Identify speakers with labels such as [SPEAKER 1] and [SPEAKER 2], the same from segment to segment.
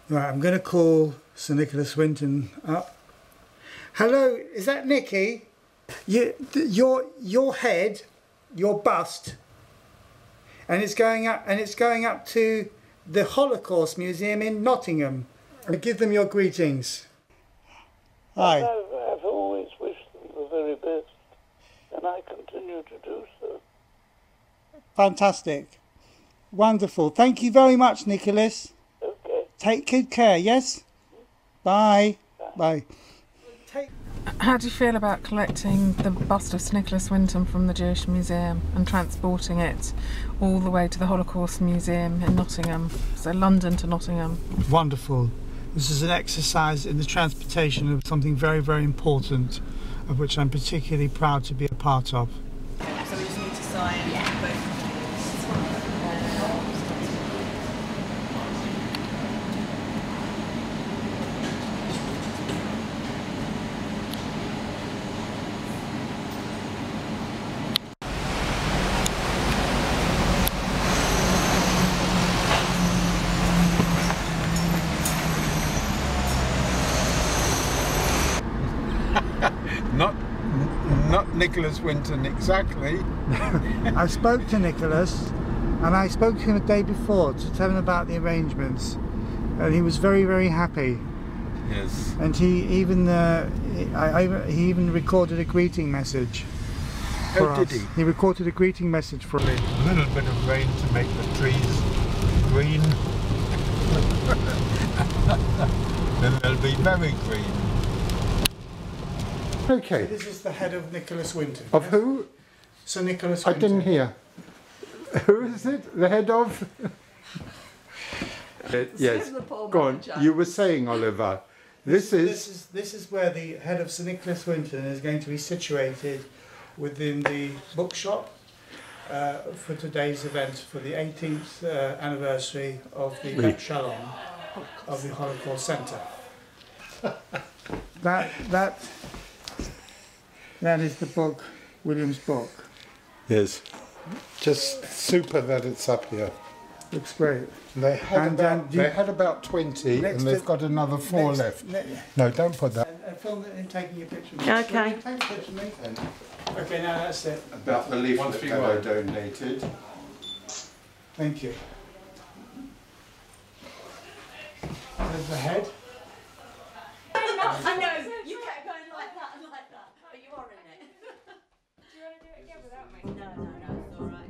[SPEAKER 1] Right, I'm going to call Sir Nicholas Winton up. Hello, is that Nicky? Your head, your bust, and it's going up to the Holocaust Museum in Nottingham. Give them your greetings. Hi.
[SPEAKER 2] I've always wished them the very best, and I continue to do so.
[SPEAKER 1] Fantastic. Wonderful. Thank you very much, Nicholas.
[SPEAKER 2] Okay.
[SPEAKER 1] Take good care, yes? Bye. Bye.
[SPEAKER 3] How do you feel about collecting the bust of Sir Nicholas Winton from the Jewish Museum and transporting it all the way to the Holocaust Museum in Nottingham, so London to Nottingham?
[SPEAKER 1] Wonderful. This is an exercise in the transportation of something very, very important, of which I'm particularly proud to be a part of.
[SPEAKER 4] So we just need to sign both.
[SPEAKER 5] Not Nicholas Winton exactly.
[SPEAKER 1] I spoke to Nicholas, and I spoke to him the day before to tell him about the arrangements, and he was very, very happy.
[SPEAKER 5] Yes.
[SPEAKER 1] And he even he even recorded a greeting message.
[SPEAKER 5] Oh, did he?
[SPEAKER 1] He recorded a greeting message for me.
[SPEAKER 5] A little bit of rain to make the trees green. Then they'll be very green.
[SPEAKER 6] Okay.
[SPEAKER 1] This is the head of Nicholas Winton.
[SPEAKER 6] Of who?
[SPEAKER 1] Sir Nicholas
[SPEAKER 6] I
[SPEAKER 1] Winton.
[SPEAKER 6] didn't hear. Who is it? The head of? Yes. Go on. You were saying, Oliver. This is
[SPEAKER 1] where the head of Sir Nicholas Winton is going to be situated within the bookshop for today's event for the 18th anniversary of the Bet Shalom of the Holocaust Centre. That is the book, William's book.
[SPEAKER 6] Yes. Just super that it's up here.
[SPEAKER 1] Looks great.
[SPEAKER 6] They had about 20 and they've got another 4 left. No, don't put that.
[SPEAKER 1] And film it in taking a picture of me.
[SPEAKER 4] Okay.
[SPEAKER 1] Take a picture of me then. Okay, now that's it.
[SPEAKER 6] About the leaflet that I donated.
[SPEAKER 1] Thank you. There's the head.
[SPEAKER 4] I know, you kept going like that and like that, but you are in it. Do you want to do it again without me? No, it's alright.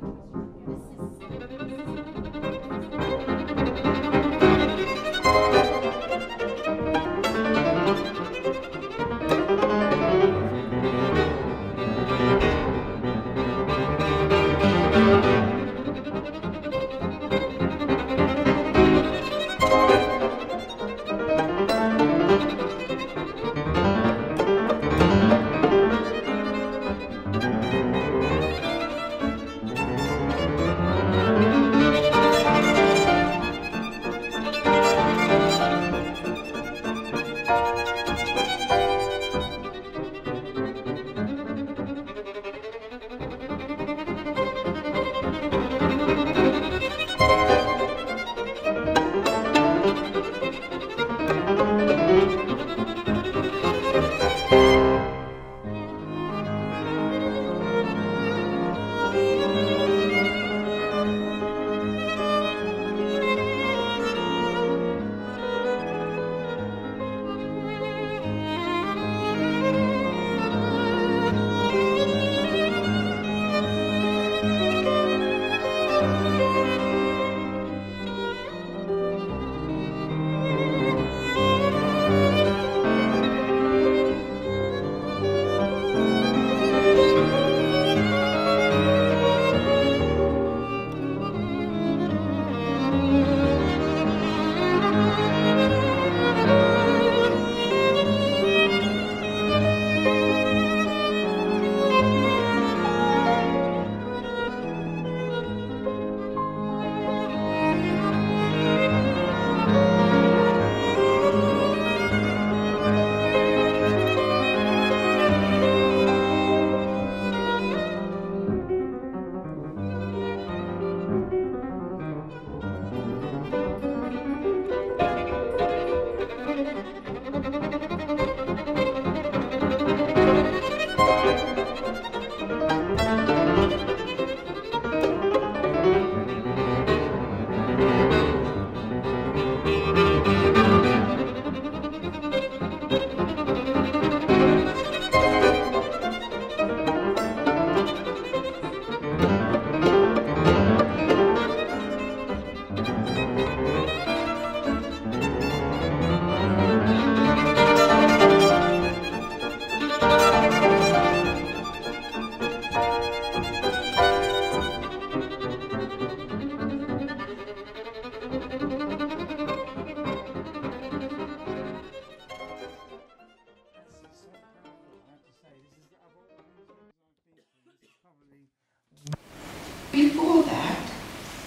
[SPEAKER 7] before that,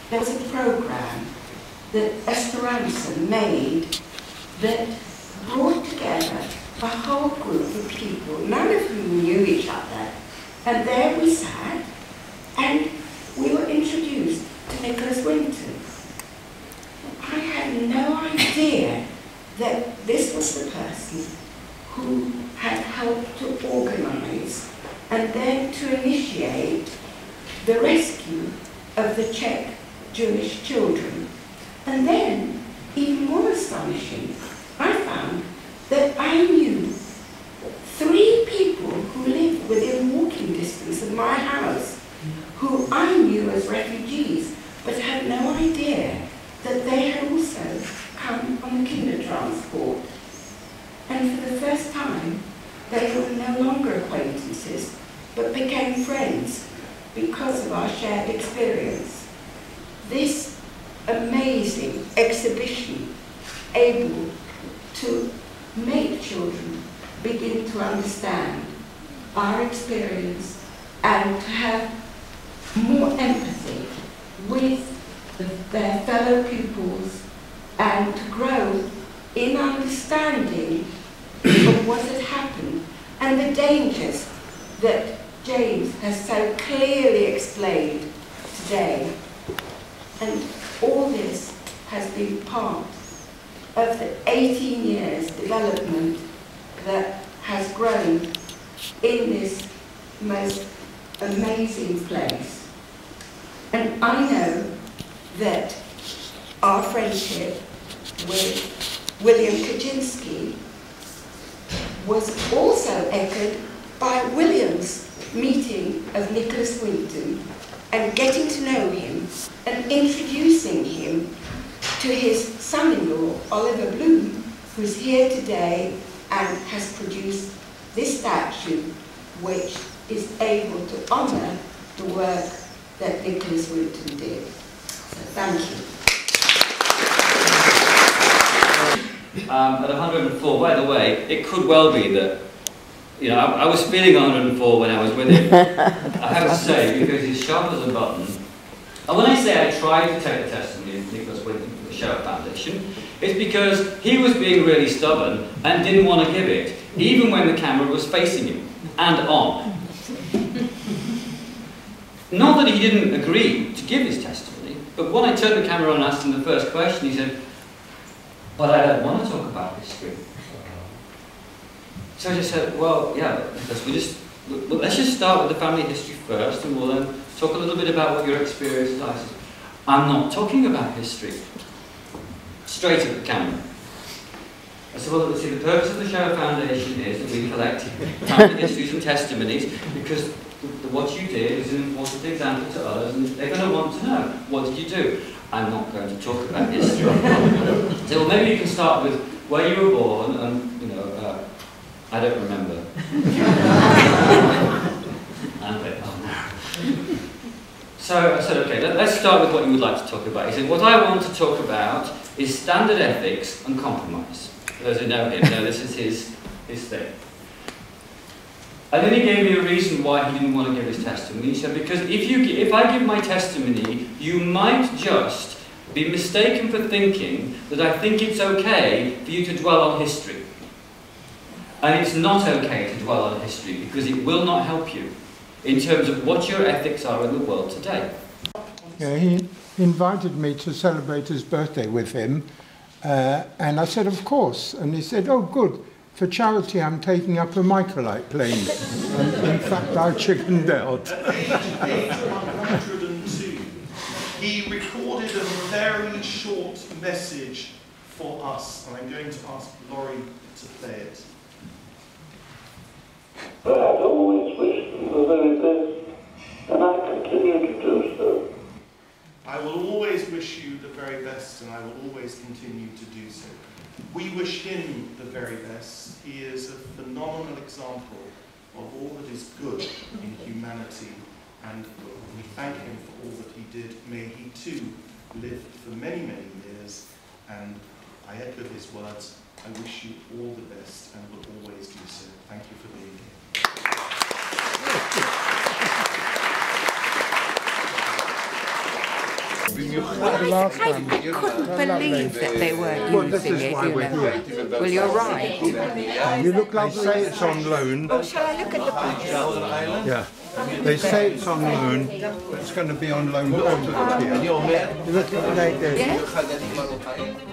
[SPEAKER 7] there was a programme that Esperanza made that brought together a whole group of people, none of whom knew each other, and there we sat, and we were introduced to Nicholas Winton. I had no idea that this was the person who had helped to organise and then to initiate the rescue of the Czech Jewish children. And then, even more astonishing, I found that I knew 3 people who lived within walking distance of my house, who I knew as refugees, but had no idea that they had also come on the Kindertransport. And for the first time, they were no longer acquaintances, but became friends because of our shared experience. This amazing exhibition, able to make children begin to understand our experience and to have more empathy with their fellow pupils and to grow in understanding of what had happened and the dangers that James has so clearly explained today. And all this has been part of the 18 years development that has grown in this most amazing place. And I know that our friendship with William Kaczynski was also echoed by William's meeting of Nicholas Winton and getting to know him and introducing him to his son-in-law, Oliver Bloom, who's here today and has produced this statue, which is able to honour the work that Nicholas Winton did. So thank you.
[SPEAKER 8] At 104, by the way, it could well be that, you know, I was feeling 104 when I was with him. I have to say, because he's sharp as a button. And when I say I tried to take the testimony of Nicholas Winton from the Schaufeld Foundation, it's because he was being really stubborn and didn't want to give it, even when the camera was facing him and on. Not that he didn't agree to give his testimony, but when I turned the camera on and asked him the first question, he said, "But I don't want to talk about history." So I just said, well, yeah, because let's just start with the family history first, and we'll then talk a little bit about what your experience is like. I'm not talking about history. Straight at the camera. I said, well, see, the purpose of the Schaufeld Foundation is that we collect family histories and testimonies, because what you did is an important example to others, and they're going to want to know, what did you do? I'm not going to talk about history. So, well, maybe you can start with where you were born, and, you know, I don't remember. So I said, okay, let's start with what you would like to talk about. He said, what I want to talk about is standard ethics and compromise. For those who know him, know this is his thing. And then he gave me a reason why he didn't want to give his testimony. He said, because if I give my testimony, you might just be mistaken for thinking that I think it's okay for you to dwell on history. And it's not okay to dwell on history, because it will not help you in terms of what your ethics are in the world today.
[SPEAKER 6] Yeah, he invited me to celebrate his birthday with him, and I said, of course. And he said, oh, good. For charity, I'm taking up a microlight plane. And in fact, I chickened out.
[SPEAKER 9] Page 102. He recorded a very short message for us, and I'm going to ask Laurie to play it.
[SPEAKER 2] But I'd always wished them the very best, and I continue to do so.
[SPEAKER 9] I will always wish you the very best, and I will always continue to do so. We wish him the very best. He is a phenomenal example of all that is good in humanity, and we thank him for all that he did. May he too live for many, many years, and I echo his words. I wish you all the best and will always do so. Thank you for being here.
[SPEAKER 6] the last time.
[SPEAKER 7] I couldn't believe that they weren't using it, you know. Well, you're right.
[SPEAKER 6] You look like they say it's on loan.
[SPEAKER 7] Oh, shall I look at the picture?
[SPEAKER 6] Yeah. They say it's on loan. It's going to be on loan after the pier. You look like this.
[SPEAKER 7] Yes?